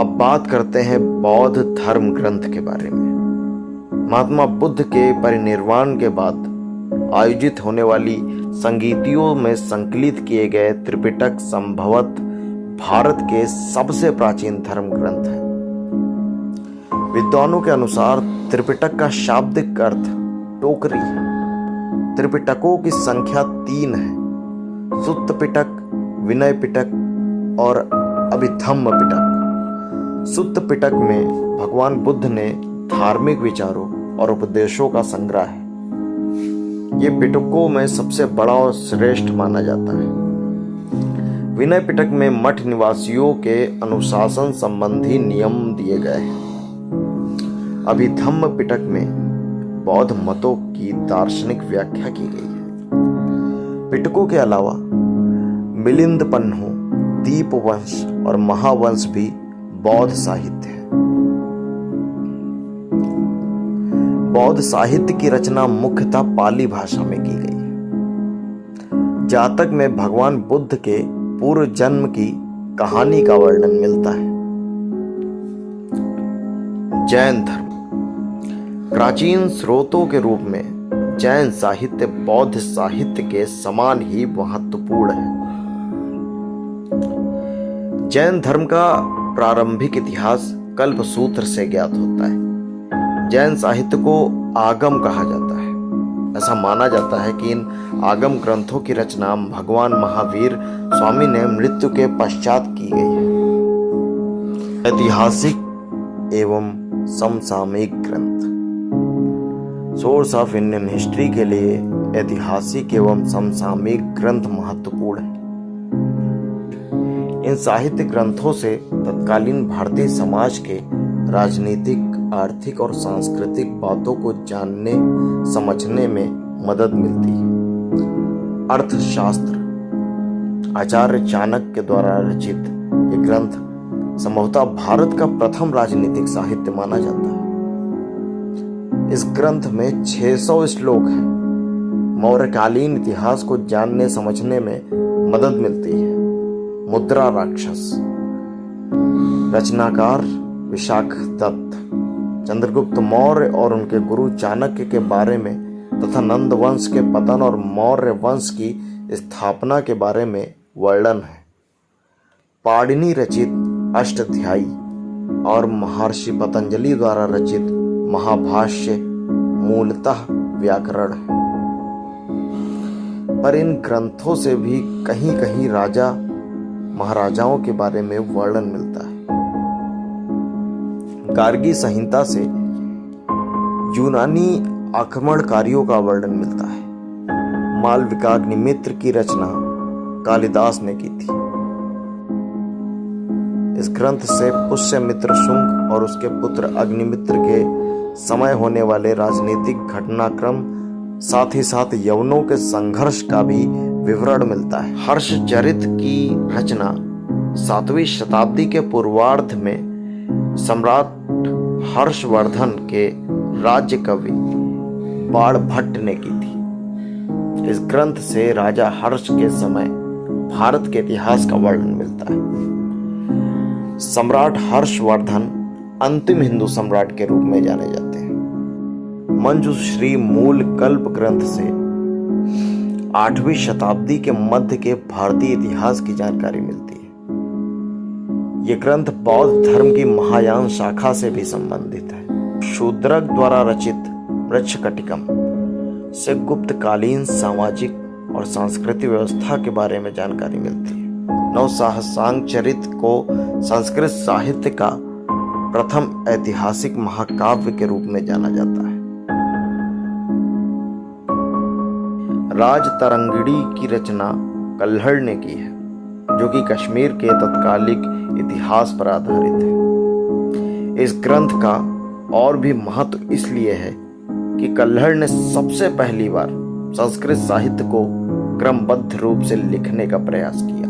अब बात करते हैं बौद्ध धर्म ग्रंथ के बारे में। महात्मा बुद्ध के परिनिर्वाण के बाद आयोजित होने वाली संगीतियों में संकलित किए गए त्रिपिटक संभवतः भारत के सबसे प्राचीन धर्म ग्रंथ है। विद्वानों के अनुसार त्रिपिटक का शाब्दिक अर्थ टोकरी है। त्रिपिटकों की संख्या 3 है: सुत्त पिटक, विनय पिटक और अभिधम्म पिटक। सुत्त पिटक में भगवान बुद्ध ने धार्मिक विचारों और उपदेशों का संग्रह है। ये पिटकों में सबसे बड़ा और श्रेष्ठ माना जाता है। विनय पिटक में मठ निवासियों के अनुशासन संबंधी नियम दिए गए हैं। अभिधम्म पिटक में बौद्ध मतों की दार्शनिक व्याख्या की गई है। पिटकों के अलावा मिलिंद पन्हो, दीपवंश और महावंश भी बौद्ध साहित्य है। बौद्ध साहित्य की रचना मुख्यतः पाली भाषा में की गई है। जातक में भगवान बुद्ध के पूर्व जन्म की कहानी का वर्णन मिलता है। जैन धर्म प्राचीन स्रोतों के रूप में जैन साहित्य बौद्ध साहित्य के समान ही महत्वपूर्ण है। जैन धर्म का प्रारंभिक इतिहास कल्पसूत्र से ज्ञात होता है। जैन साहित्य को आगम कहा जाता है। ऐसा माना जाता है कि इन आगम ग्रंथों की रचना भगवान महावीर स्वामी ने मृत्यु के पश्चात की गई है। ऐतिहासिक एवं समसामयिक ग्रंथ सोर्स ऑफ इंडियन हिस्ट्री के लिए ऐतिहासिक एवं समसामयिक ग्रंथ महत्वपूर्ण है। इन साहित्य ग्रंथों से तत्कालीन भारतीय समाज के राजनीतिक, आर्थिक और सांस्कृतिक बातों को जानने समझने में मदद मिलती है। अर्थशास्त्र आचार्य चाणक्य द्वारा रचित ये ग्रंथ संभवतः भारत का प्रथम राजनीतिक साहित्य माना जाता है। इस ग्रंथ में 600 श्लोक हैं। मौर्यकालीन इतिहास को जानने समझने में मदद मिलती है। मुद्रा राक्षस रचनाकार विशाख दत्त चंद्रगुप्त मौर्य और उनके गुरु चाणक्य के बारे में तथा नंद वंश के पतन और मौर्य वंश की स्थापना के बारे में वर्णन है। पाणिनि रचित अष्टाध्यायी और महर्षि पतंजलि द्वारा रचित महाभाष्य मूलतः व्याकरण है, पर इन ग्रंथों से भी कहीं कहीं राजा महाराजाओं के बारे में वर्णन मिलता है। गार्गी संहिता से यूनानी आक्रमणकारियों का वर्णन मिलता है। मालविकाग्निमित्र की रचना कालिदास ने की थी। इस ग्रंथ से पुष्यमित्र शुंग और उसके पुत्र अग्निमित्र के समय होने वाले राजनीतिक घटनाक्रम साथ ही साथ यवनों के संघर्ष का भी विवरण मिलता है। हर्षचरित की रचना 7वीं शताब्दी के पूर्वार्ध में सम्राट हर्षवर्धन के राज्य कवि बाणभट्ट ने की थी। इस ग्रंथ से राजा हर्ष के समय भारत के इतिहास का वर्णन मिलता है। सम्राट हर्षवर्धन अंतिम हिंदू सम्राट के रूप में जाने जाते हैं। मंजुश्री मूल कल्प ग्रंथ से 8वीं शताब्दी के मध्य के भारतीय इतिहास की जानकारी मिलती है। ये ग्रंथ बौद्ध धर्म की महायान शाखा से भी संबंधित है। शूद्रक द्वारा रचित वृक्षकटिकम से गुप्तकालीन सामाजिक और सांस्कृतिक व्यवस्था के बारे में जानकारी मिलती है। नवसाहसांग चरित को संस्कृत साहित्य का प्रथम ऐतिहासिक महाकाव्य के रूप में जाना जाता है। राजतरंगिणी की रचना कल्हड़ ने की है, जो कि कश्मीर के तत्कालिक इतिहास पर आधारित है। इस ग्रंथ का और भी महत्व इसलिए है कि कल्हड़ ने सबसे पहली बार संस्कृत साहित्य को क्रमबद्ध रूप से लिखने का प्रयास किया।